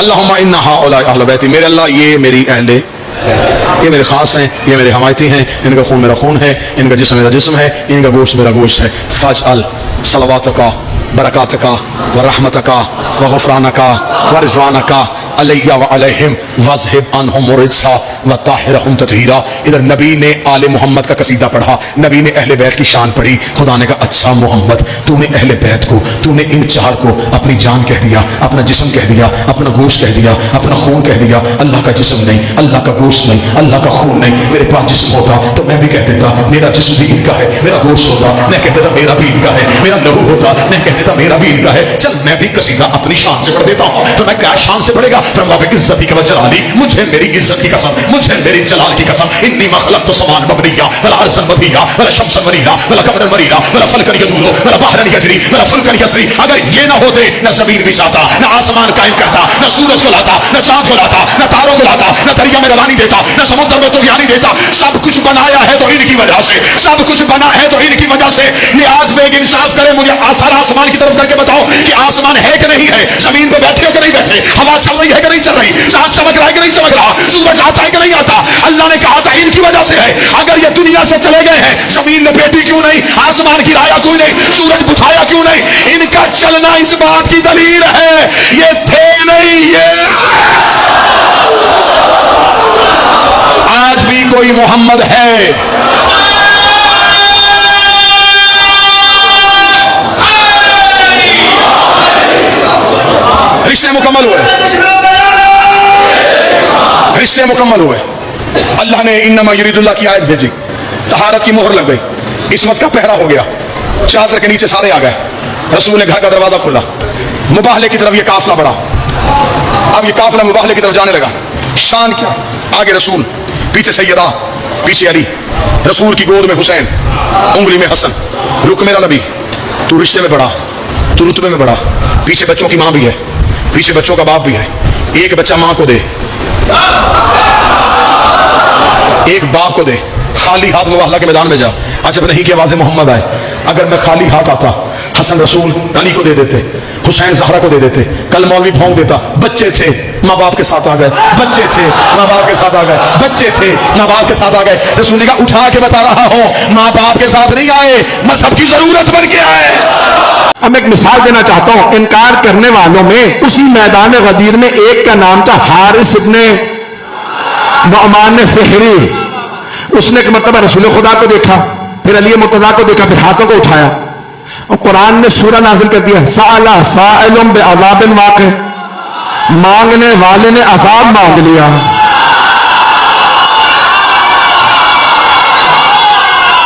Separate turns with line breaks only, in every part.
अल्लाहुम्मा इन्ना हाउलाई अहल बैती, मेरे अल्लाह ये मेरी अहले, ये मेरे खास हैं, ये मेरे हमायती हैं, इनका खून मेरा खून है, इनका जिस्म मेरा जिस्म है, इनका गोश्त मेरा गोश्त है। फजअल सलवातका बरकातका व रहमतका व गुफरानका व रिज़वानका अलैया व अलैहिम वज़हिब अन्हुम रिज्सा व ताहिरहुम तत्हीरा। इधर नबी ने आले मोहम्मद का कसीदा पढ़ा, नबी ने अहले बैत की शान पढ़ी। खुदा ने कहा अच्छा मोहम्मद, तूने अहले बैत को, तूने इन चार को अपनी जान कह दिया, अपना जिस्म कह दिया, अपना गोश्त कह दिया, अपना खून कह दिया। अल्लाह का जिस्म नहीं, अल्लाह का गोश्त नहीं, अल्लाह का खून नहीं। मेरे पास जिस्म होता तो मैं भी कह देता मेरा जिस्म भी इनका है, मेरा गोश्त होता मैं कह देता मेरा भी इनका है, मेरा लहू होता मैं कह देता मेरा भी इनका है। चल मैं भी कसीदा अपनी शान से पढ़ देता हूँ। तो मैं क्या शान से पढ़ेगा? इज्जती का जलाली, मुझे मेरी इज्जत की कसम, मुझे मेरी जलाल की कसम। इन्नी मखलक तो समान मबनिया वला अरसन मबनिया वला शम्सन मरीना वला कमरन मरीना वला फलकन यदूरो वला बहरन यजरी वला फुलकन यसरी। अगर ये ना होते न जमीन बिछाता, न आसमान कायम करता, न सूरज को लाता, न चांद को लाता, न तारों को लाता, न दरिया में रवानी देता, न समुद्र में तुगयानी देता। सब कुछ बनाया है तो इनकी वजह से, सब कुछ बना है तो इनकी वजह से। लिहाज में एक इंसाफ करे, मुझे सारा आसमान की तरफ करके बताओ कि आसमान है कि नहीं है, जमीन पे बैठे हो कि नहीं बैठे, हवा चल रही है कि नहीं चल रही, चांद चमक रहा है कि नहीं चमक रहा, सूरज आता है कि नहीं आता। अल्लाह ने कहा था इनकी वजह से है। अगर ये दुनिया से चले गए हैं, जमीन लपेटी क्यों नहीं, आसमान गिराया क्यों नहीं, सूरज बुझाया क्यों नहीं? इनका चलना इस बात की दलील है, ये थे नहीं, ये आज भी कोई मोहम्मद है। रिश्ते मुकम्मल हुए, रिश्ते मुकम्मल हुए। अल्लाह ने इन्नमा युरीदुल्लाह की आयत भेजी, तहारत की मोहर लग गई, इस्मत का पहरा हो गया, चादर के नीचे सारे आ गए। रसूल ने घर का दरवाजा खोला, मुबाहले की तरफ ये काफला बढ़ा। अब ये काफला मुबाहले की तरफ जाने लगा। शान क्या, आगे रसूल, पीछे सैयदा, पीछे अली, रसूल की गोद में हुसैन, उंगली में हसन। रुक मेरा नबी, तू रिश्ते में बढ़ा, तू रुतबे में बढ़ा। पीछे बच्चों की माँ भी है, पीछे बच्चों का बाप भी है। एक बच्चा माँ को दे, एक बाप को दे, खाली हाथ मुबाहला के मैदान में जा। अजब नहीं कि आवाज़ मोहम्मद आए। अगर मैं खाली हाथ आता, हसन रसूल अली को दे देते, हुसैन ज़हरा को दे देते, कल मौलवी भोंक देता। बच्चे थे माँ बाप के साथ आ गए, बच्चे थे माँ बाप के साथ आ गए, बच्चे थे माँ बाप के साथ आ गए। रसूल ने कहा उठा के बता रहा हूँ, माँ बाप के साथ नहीं आए, मजहब की जरूरत बन के आए।
अब मैं एक मिसाल देना चाहता हूं। इनकार करने वालों में उसी मैदान गदीर में एक का नाम था हारिस इब्ने नुअमान फिहरी। उसने एक मरतबा रसूल खुदा को देखा, फिर अली मुर्तजा को देखा, फिर हाथों को उठाया और कुरान ने सूरह नाजिल कर दिया, साला साइलुम बिअज़ाबिन वाक़ि, मांगने वाले ने अज़ाब मांग लिया।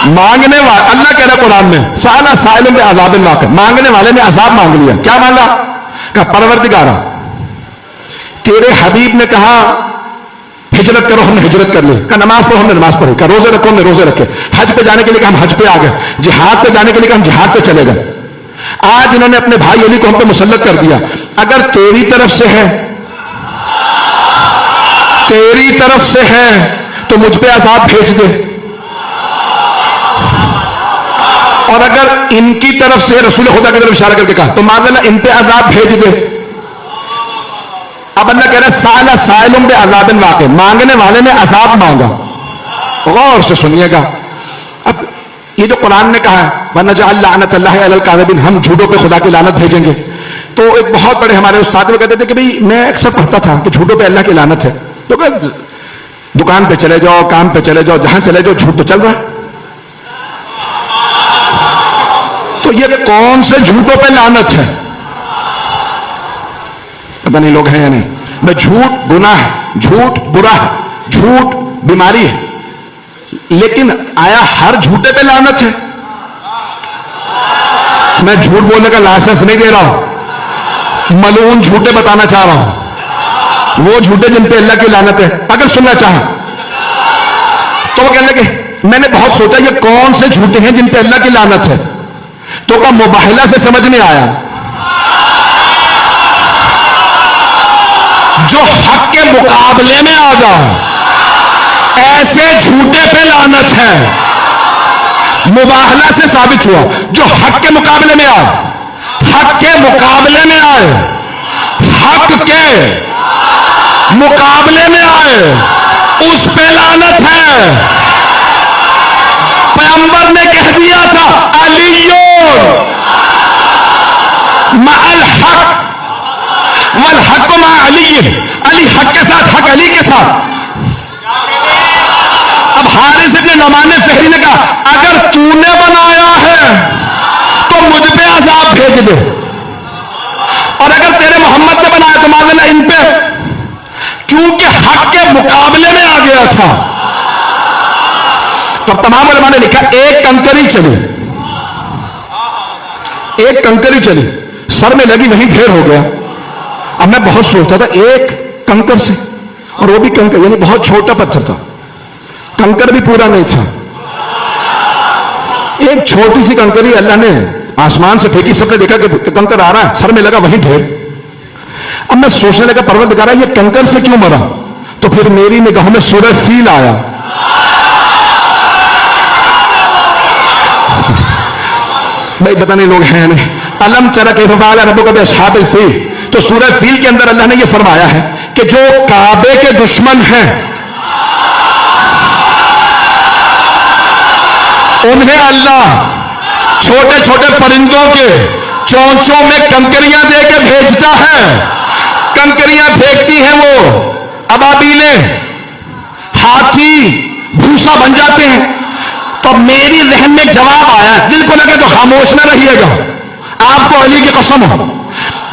मांगने वाले, अल्लाह कह रहा कुरान में, साला साइलुम बिअज़ाबिन वाक़ि, मांगने वाले ने अज़ाब मांग लिया। क्या मांगा? कहा परवरदिगारा, तेरे हबीब ने कहा हिजरत करो, हमने हिजरत कर ली। का नमाज पढ़ो, हमने नमाज पढ़ी। का रोजे रखो, हमने रोजे रखे। हज पे जाने के लिए हम हज पे आ गए, जिहाद पे जाने के लिए हम जिहाद पे चले गए। आज इन्होंने अपने भाई अली को हम पे मुसल्लत कर दिया। अगर तेरी तरफ से है, तेरी तरफ से है तो मुझ पे अज़ाब भेज दे, और अगर इनकी तरफ से, रसूल खुदा की तरफ इशारा करके कहा, तो माज़अल्लाह इन पे अज़ाब भेज दे। अब अल्लाह कह रहा है साला साइलुम बिअज़ाबिन वाक़ि, मांगने वाले ने अज़ाब मांगा। गौर से सुनिएगा। अब ये जो कुरान ने कहा है वनजअल लअनतल्लाहि अलल काज़िबीन, हम झूठों पे खुदा की लानत भेजेंगे। तो एक बहुत बड़े हमारे उस्ताद वो कहते थे कि भाई मैं अक्सर पढ़ता था कि झूठों पे अल्लाह की लानत है। तो दुकान पे चले जाओ, काम पे चले जाओ, जहां चले जाओ झूठ तो चल रहा है। तो ये कौन से झूठों पे लानत है? पता नहीं लोग हैं या नहीं। मैं झूठ गुनाह है, झूठ बुरा है, झूठ बीमारी है, लेकिन आया हर झूठे पे लानत है? मैं झूठ बोलने का लाइसेंस नहीं दे रहा हूं, मलून झूठे बताना चाह रहा हूं, वो झूठे जिन पे अल्लाह की लानत है। अगर सुनना चाहे तो वो कहने लगे मैंने बहुत सोचा ये कौन से झूठे हैं जिन पे अल्लाह की लानत है। तो का मुबाहला से समझ नहीं आया। जो हक के मुकाबले में आ जाए ऐसे झूठे पे लानत है। मुबाहला से साबित हुआ जो हक के मुकाबले में आए, हक के मुकाबले में आए, हक के मुकाबले में आए उस पे लानत है। पैगंबर ने कह दिया था अलीयोन मअल हक वल हक मा अली, अली हक के साथ, हक अली के साथ। अब हारिस इब्न नुमान फहरी ने कहा अगर तूने बनाया है तो मुझ पे अजाब भेज दे, और अगर तेरे मोहम्मद ने बनाया तो मान लेना इन पे, चूंकि हक के मुकाबले में आ गया था। तो तमाम उलमा ने लिखा एक कंकरी चली, एक कंकरी चली, सर में लगी, वहीं ढेर हो गया। अब मैं बहुत सोचता था एक कंकर से, और वो भी कंकर यानी बहुत छोटा पत्थर था, कंकर भी पूरा नहीं था। एक छोटी सी कंकरी अल्लाह ने आसमान से फेंकी, सबने देखा कि कंकर आ रहा है, सर में लगा, वहीं ढेर। अब मैं सोचने लगा परवरदिगार ये कंकर से क्यों मरा? तो फिर मेरी निगाहों में सूरह फील आया। भाई पता नहीं लोग हैं नहीं। अलम तरा कैफ़ फ़अल रब्बुका बिअस्हाबिल फ़ील, तो सूरह फील के अंदर अल्लाह ने यह फरमाया है कि जो काबे के दुश्मन हैं उन्हें अल्लाह छोटे छोटे परिंदों के चोंचों में कंकरियां दे के भेजता है। कंकरियां फेंकती हैं वो अबाबीलें, हाथी भूसा बन जाते हैं। तो मेरी जहन में जवाब आया, दिल को लगे तो खामोश न रहिएगा, आपको अली की कसम हो,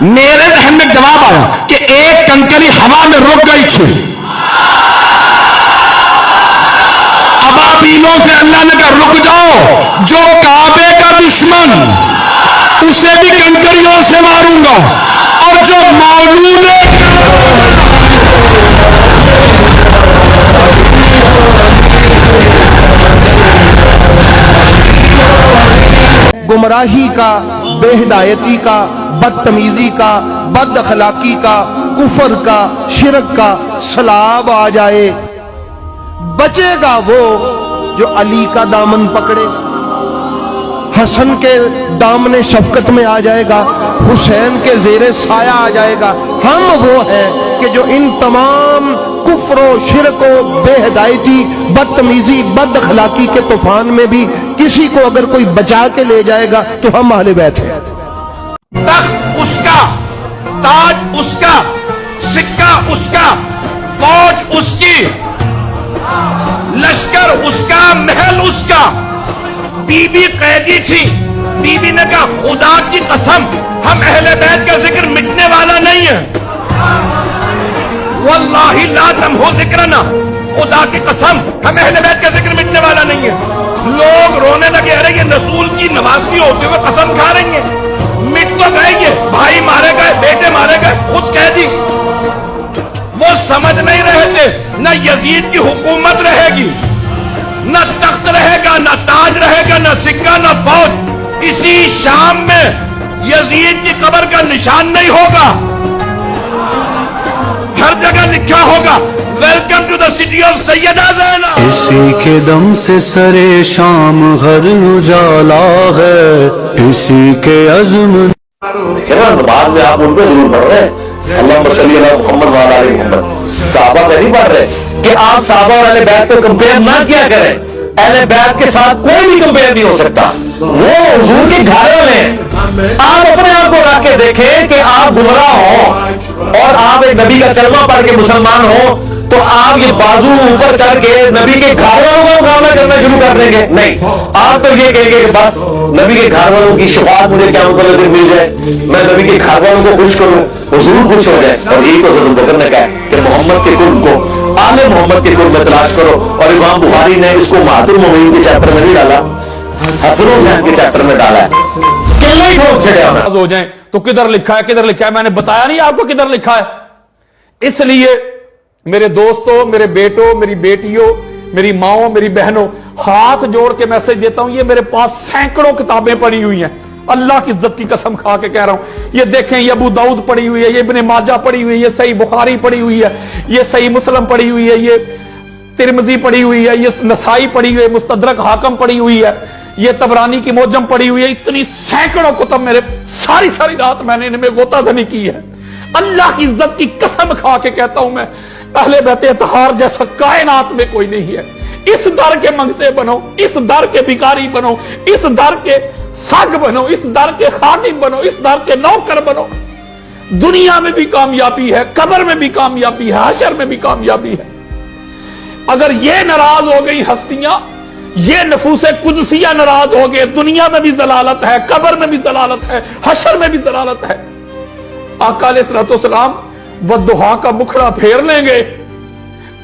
मेरे जहन में जवाब आया कि एक कंकरी हवा में रुक गई थी। अबाबीलों से अल्लाह ने कहा रुक जाओ, जो काबे का दुश्मन उसे भी कंकरियों से मारूंगा, और जो मौलूद
गुमराही का, बेहिदायती का, बदतमीजी का, बद अखलाकी का, कुफर का, शिरक का सलाब आ जाए, बचेगा वो जो अली का दामन पकड़े, हसन के दामने शफकत में आ जाएगा, हुसैन के जेरे साया आ जाएगा। हम वो हैं कि जो इन तमाम कुफ्रो, शिरको, बेहदायती, बदतमीजी, बद अखलाकी के तूफान में भी किसी को अगर कोई बचा के ले जाएगा तो हम अहले बैत हैं।
तख्त उसका, ताज उसका, सिक्का उसका, फौज उसकी, लश्कर उसका, महल उसका। बीबी कैदी थी, बीबी ने कहा खुदा की कसम हम अहले बैत का जिक्र मिटने वाला नहीं है, वल्लाही ला तमहु जिक्रना, खुदा की कसम हम अहले बैत का जिक्र मिटने वाला नहीं है। लोग रोने लगे, अरे ये रसूल की नवासी होते हुए कसम खा रही है, मिट तो गए, ये भाई मारे गए, बेटे मारे गए, खुद कैदी। वो समझ नहीं रहे थे न यजीद की हुकूमत रहेगी, न तख्त रहेगा, न ताज रहेगा, न सिक्का, न फौज। इसी शाम में यजीद की कब्र का निशान नहीं होगा, हर जगह लिखा होगा welcome to the city of Syeda Zainab.
इसी के दम से सरे शाम घर उजाला है, इसी के अज़्म।
बाद में आप उन पे जरूर पढ़ रहे हैं अल्लाहुम्मा सल्ली अला मुहम्मद व अला आलि मुहम्मद, साहबा पे नहीं पढ़ रहे कि आप साहबा और अहले बैत को कंपेयर ना किया करें। अहले बैत के साथ कोई भी कंपेयर नहीं हो सकता, वो हुजूर के घर वाले हैं। आप अपने आप को रख के देखें कि आप गुमराह हो और आप एक नबी का कलमा पढ़ के मुसलमान हो, तो आप ये बाजू ऊपर करके नबी के घर वालों का मुकाबला करना शुरू कर देंगे। नहीं, आप तो ये कहेंगे कि बस नबी के घर वालों की शफाअत मुझे क़यामत वाले दिन मिल जाए, मैं नबी के घर वालों को खुश करूं, हुजूर खुश हो जाए। और यही तो हज़रत बकर ने कहा कि मोहम्मद के कुर्ब को, आले मोहम्मद के कुर्ब में तलाश करो। और इमाम बुखारी ने इसको महातुल मोमिनीन के चैप्टर में नहीं डाला, हसन हुसैन के चैप्टर में डाला है। किले ही ठोक छड़े
हो जाए तो किधर लिखा है, किधर लिखा है? मैंने बताया नहीं आपको किधर लिखा है। इसलिए मेरे दोस्तों, मेरे बेटों, मेरी बेटियों, मेरी माओ, मेरी बहनों, हाथ जोड़ के मैसेज देता हूं, ये मेरे पास सैकड़ों किताबें पड़ी हुई हैं, अल्लाह की इज्जत की कसम खा के कह रहा हूं। ये देखें, ये अबू दाऊद पड़ी हुई है, ये इब्ने माजा पड़ी हुई है, ये सही बुखारी पड़ी हुई है, ये सही मुस्लिम पड़ी हुई है, ये तिरमिजी पड़ी हुई है, ये नसाई पड़ी हुई है, मुस्तदरक हाकम पड़ी हुई है, ये तबरानी की मोजम पड़ी हुई है। इतनी सैकड़ों कुतुब मेरे, सारी सारी रात मैंने इनमें गोताज़नी की है। अल्लाह की इज्जत की कसम खा के कहता हूं मैं, अहले बैत अतहार जैसा कायनात में कोई नहीं है। इस दर के मंगते बनो, इस दर के भिखारी बनो, इस दर के साग बनो, इस दर के खादिम बनो, इस दर के नौकर बनो। दुनिया में भी कामयाबी है, कब्र में भी कामयाबी है, हशर में भी कामयाबी है। अगर ये नाराज हो गई हस्तियां, ये नफूसे कुदसिया नाराज हो गए, दुनिया में भी जलालत है, कब्र में भी जलालत है, हशर में भी जलालत है। आका अलैहिस्सलाम वद्दुहा का मुखड़ा फेर लेंगे।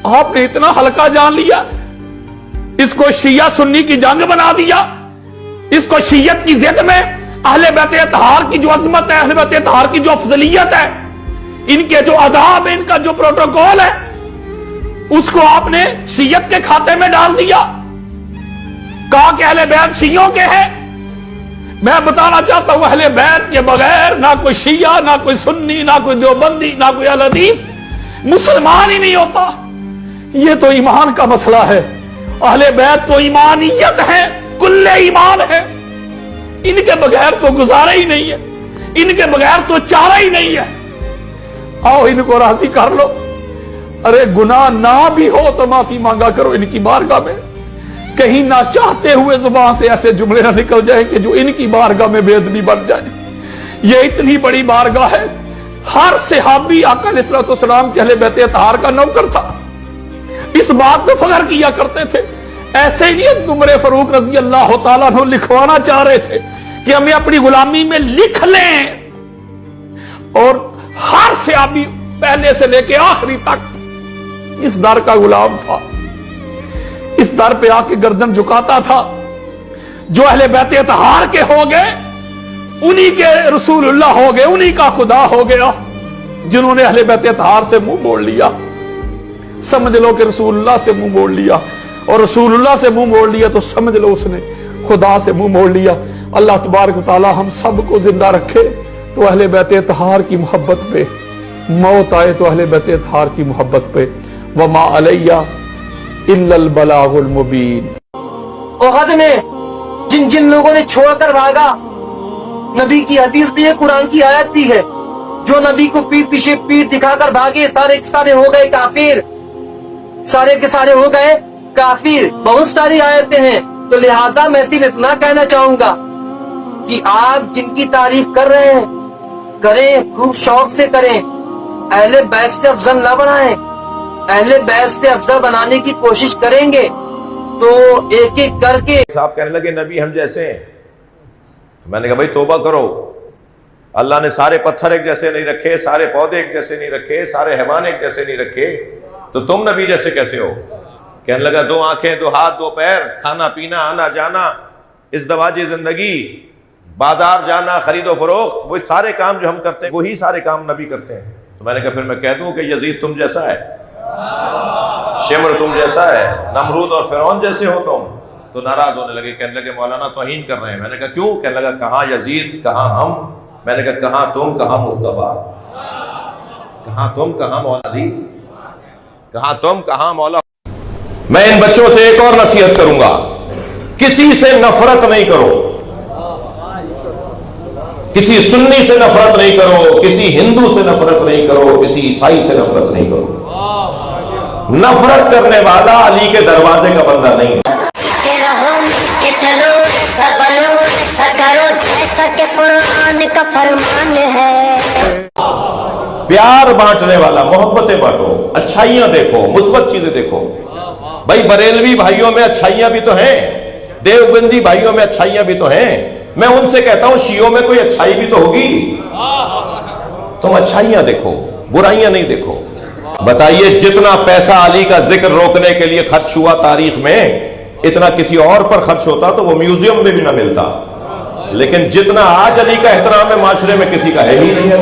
आपने इतना हल्का जान लिया, इसको शिया सुन्नी की जंग बना दिया, इसको शियत की जिद में अहले बैत अतहार की जो अजमत है, अहले बैत अतहार की जो अफजलियत है, इनके जो आदाब है, इनका जो प्रोटोकॉल है, उसको आपने शियत के खाते में डाल दिया। कहा कि अहले बैत शियों के हैं। मैं बताना चाहता हूं, अहले बैत के बगैर ना कोई शिया, ना कोई सुन्नी, ना कोई देवबंदी, ना कोई अहले हदीस मुसलमान ही नहीं होता। ये तो ईमान का मसला है। अहले बैत तो ईमानियत है, कुल्ले ईमान है। इनके बगैर तो गुजारा ही नहीं है, इनके बगैर तो चारा ही नहीं है। आओ इनको राजी कर लो। अरे गुनाह ना भी हो तो माफी मांगा करो इनकी बारगाह में। कहीं ना चाहते हुए जुबान से ऐसे जुमले ना निकल जाए कि जो इनकी बारगाह में बेअदबी बन जाए। ये इतनी बड़ी बारगाह है। हर सहाबी आका अलैहिस्सलाम के अहले बैत अतहार का नौकर था। इस बात पे फख्र किया करते थे। ऐसे ही नहीं उमर फारूक रजी अल्लाह तआला अन्हु लिखवाना चाह रहे थे कि हमें अपनी गुलामी में लिख लें, और हर सहाबी पहले से लेके आखिरी तक इस दर का गुलाम था। इस दर पे आके गर्दन झुकाता था। जो अहले बैत अतहार के हो गए, उन्हीं के रसूलुल्लाह हो गए, उन्हीं का खुदा हो गया। जिन्होंने अहले बैत अतहार से मुंह मोड़ लिया, समझ लो कि रसूलुल्लाह से मुंह मोड़ लिया, और रसूलुल्लाह से मुंह मोड़ लिया तो समझ लो उसने खुदा से मुंह मोड़ लिया। अल्लाह तबारक व तआला हम सबको जिंदा रखे तो अहले बैत अतहार की मोहब्बत पे, मौत आए तो अहले बैत अतहार की मोहब्बत पे। वमा अलैया इल्लल बलागुल मुबीन।
ओहद में जिन जिन लोगों ने छोड़कर भागा, नबी की हदीस भी है, कुरान की आयत भी है, जो नबी को पीठ पीछे पीठ दिखाकर भागे सारे के सारे हो गए काफिर, सारे के सारे हो गए काफिर। बहुत सारी आयतें हैं। तो लिहाजा मैं सिर्फ इतना कहना चाहूंगा कि आप जिनकी तारीफ कर रहे हैं, करें, खूब शौक से करें। अहले बैत से अफजल न बनाएं। अहले बैत से अफजल बनाने की कोशिश करेंगे तो एक एक करके।
साहब कहने लगे नबी हम जैसे हैं। तो मैंने कहा भाई तौबा करो, अल्लाह ने सारे पत्थर एक जैसे नहीं रखे, सारे पौधे एक जैसे नहीं रखे, सारे हैवान एक जैसे नहीं रखे, तो तुम नबी जैसे कैसे हो? कहने लगा दो आंखें, दो हाथ, दो पैर, खाना पीना, आना जाना, इस दवाजी जिंदगी, बाजार जाना, खरीदो फरोख्त, वो सारे काम जो हम करते हैं वही सारे काम नबी करते हैं। तो मैंने कहा फिर मैं कह दूं कि यजीद तुम जैसा है, शिमर तुम जैसा है, नमरूद और फिरौन जैसे हो तुम। तो नाराज होने लगे, कहने लगे मौलाना तौहीन कर रहे हैं। मैंने कहा क्यों? कहने लगा कहाँ यजीद, कहाँ हम। मैंने कहा कहाँ तुम, कहाँ मुस्तफा, कहाँ तुम, कहाँ मौलादी, कहाँ तुम, कहाँ मौला। मैं इन बच्चों से एक और नसीहत करूंगा, किसी से नफरत नहीं करो, किसी सुन्नी से नफरत नहीं करो, किसी हिंदू से नफरत नहीं करो, किसी ईसाई से नफरत नहीं करो। नफरत करने वाला अली के दरवाजे का बंदा नहीं है।
का फरमान है।
प्यार बांटने वाला, मोहब्बतें बांटो, अच्छाइयां देखो, मुस्बत चीजें देखो। भाई बरेलवी भाइयों में अच्छाइयां भी तो हैं, देवबंदी भाइयों में अच्छाइयां भी तो हैं। मैं उनसे कहता हूं शियों में कोई अच्छाई भी तो होगी। तुम अच्छाइयां देखो, बुराइयां नहीं देखो। बताइए जितना पैसा अली का जिक्र रोकने के लिए खर्च हुआ तारीख में, इतना किसी और पर खर्च होता तो वो म्यूजियम में भी ना मिलता। लेकिन जितना आज अली का एहतराम है माशरे में किसी का है ही नहीं है।